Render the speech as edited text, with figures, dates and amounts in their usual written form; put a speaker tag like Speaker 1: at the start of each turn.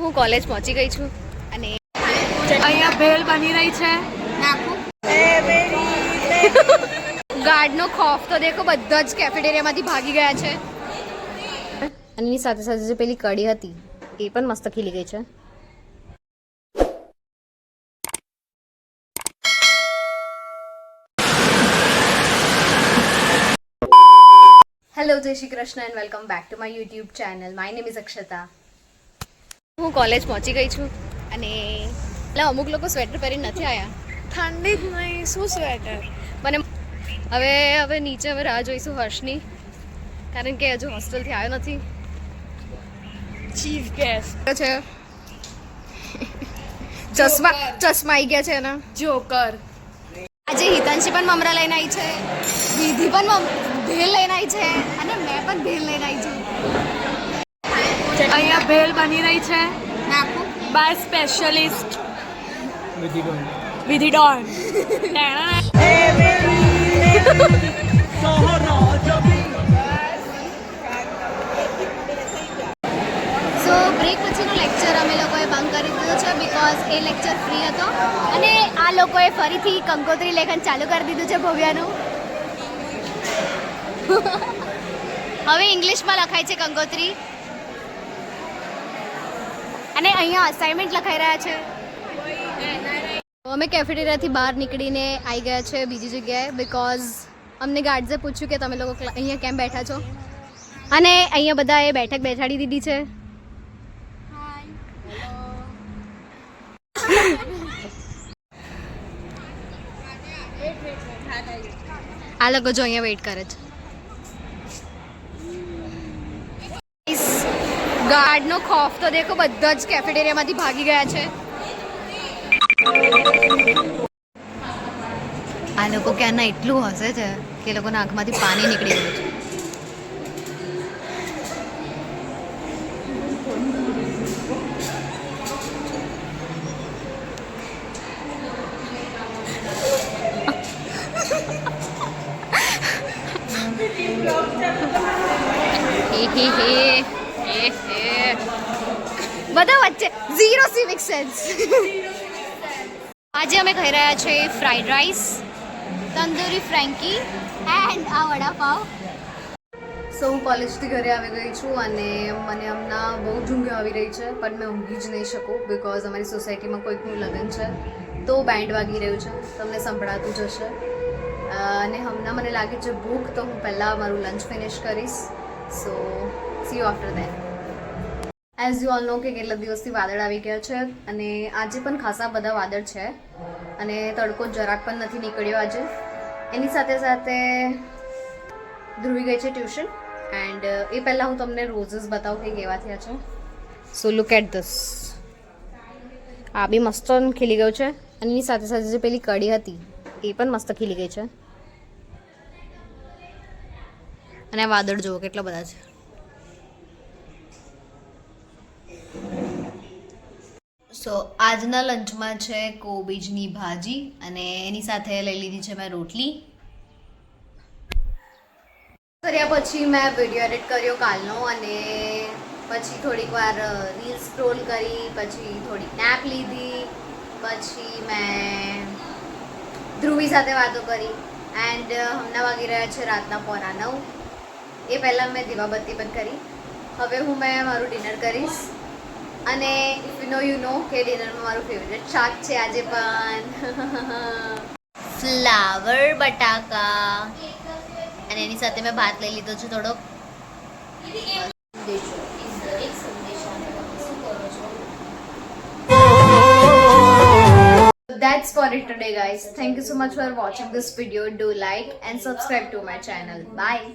Speaker 1: હું કોલેજ પહોંચી ગઈ છું અને
Speaker 2: અહીંયા ભેળ બની રહી છે.
Speaker 1: ગાર્ડનો ખોફ તો દેખો, બધા જ કેફેટેરિયામાંથી ભાગી ગયા છે. અને એની સાથે સાથે જે પેલી કઢી હતી એ પણ મસ્ત ખીલી ગઈ છે. Hello, Jai Shri Krishna and welcome back to my YouTube channel. My name is Akshata. હું કોલેજ પહોંચી ગઈ છું અને એટલે અમુક લોકો સ્વેટર પહેરીને નથી આવ્યા.
Speaker 2: ઠંડી જ નહીં, શું સ્વેટર.
Speaker 1: મને હવે નીચે રાહ જોઈશું હર્ષની, કારણ કે હજુ હોસ્ટેલથી આવ્યો નથી.
Speaker 2: ચીફ ગેસ્ટ
Speaker 1: છે ચશ્મા આવી ગયા છે એના.
Speaker 2: જોકર.
Speaker 1: આજે હિતાંશી પણ મમરા લઈને આવી છે, વિધિ પણ ભેલ લઈને આવી છે અને મેં પણ ભેલ લઈને આવી છું.
Speaker 2: અહીંયા ભેળ બની રહી છે બાય સ્પેશિયલિસ્ટ વિધિ ડોન.
Speaker 1: સો બ્રેક પછીનો લેક્ચર અમે લોકોએ બંધ કરી દીધો છે બિકોઝ એ લેક્ચર ફ્રી હતો અને આ લોકોએ ફરીથી કંકોત્રી લેખન ચાલુ કરી દીધું છે ભવ્યાનું. હવે ઇંગ્લિશમાં લખાય છે કંકોત્રી અને અહીંયા અસાઇનમેન્ટ લખાઈ રહ્યા છે. અમે કેફેટેરિયાથી બહાર નીકળીને આવી ગયા છે બીજી જગ્યાએ બિકોઝ અમને ગાર્ડ્સે પૂછ્યું કે તમે લોકો અહીંયા કેમ બેઠા છો, અને અહીંયા બધાએ બેઠક બેસાડી દીધી છે. આ લોકો જો અહીંયા વેઇટ કરે છે. ગાર્ડનો ખોફ તો દેખો, બધા જ કેફેટેરિયામાંથી ભાગી ગયા છે. આ લોકો ક્યારના એટલું હસે છે કે એ લોકોના આંખમાંથી પાણી નીકળી ગયું છે. બધા વચ્ચે ઝીરો સિવિક સેન્સ. આજે અમે ખાઈ રહ્યા છીએ fried rice, tandoori frankie and આ વડાપાવ. સો હું કોલેજથી ઘરે આવી ગઈ છું અને મને હમણાં બહુ જ ઊંઘ આવી રહી છે, પણ મેં ઊંઘી જ નહીં શકું બિકોઝ અમારી સોસાયટીમાં કોઈકનું લગ્ન છે તો બેન્ડ વાગી રહ્યું છે, તમને સંભળાતું જ હશે. અને હમણાં મને લાગે છે ભૂખ, તો હું પહેલાં મારું લંચ ફિનિશ કરીશ. So see you after that. As you all know કે કેટલા દિવસથી વાદળ આવી ગયા છે અને આજે પણ ખાસા બધા વાદળ છે અને તડકો જરાક પણ નથી નીકળ્યો આજે. એની સાથે સાથે ધ્રુવી ગઈ છે ટ્યુશન એન્ડ એ પહેલાં હું તમને રોઝીસ બતાવું કે કેવા થયા છે. સો લુક એટ ધીસ. આ બી મસ્ત ખીલી ગયું છે અને એની સાથે સાથે જે પેલી કઢી હતી એ પણ મસ્ત ખીલી ગઈ છે. અને આ વાદળ જુઓ કેટલા બધા છે. સો આજના લંચમાં છે કોબીજની ભાજી અને એની સાથે લઈ લીધી છે મેં રોટલી. કર્યા પછી મેં વિડીયો એડિટ કર્યો કાલનો અને પછી થોડીક વાર રીલ સ્ક્રોલ કરી, પછી થોડીક નેપ લીધી, પછી મેં ધ્રુવી સાથે વાતો કરી એન્ડ હમણાં વાગી રહ્યા છે રાતના 9:15. એ પહેલાં મેં દીવાબત્તી પણ કરી. હવે હું મારું ડિનર કરીશ અને ઇફ યુ નો કે ડિનરમાં મારું ફેવરેટ શાક છે આજે પણ ફ્લાવર બટાકા અને એની સાથે મેં ભાત લઈ લીધો છે થોડોક. That's for it today guys. Thank you so much for watching this video. Do like and subscribe to my channel. Bye.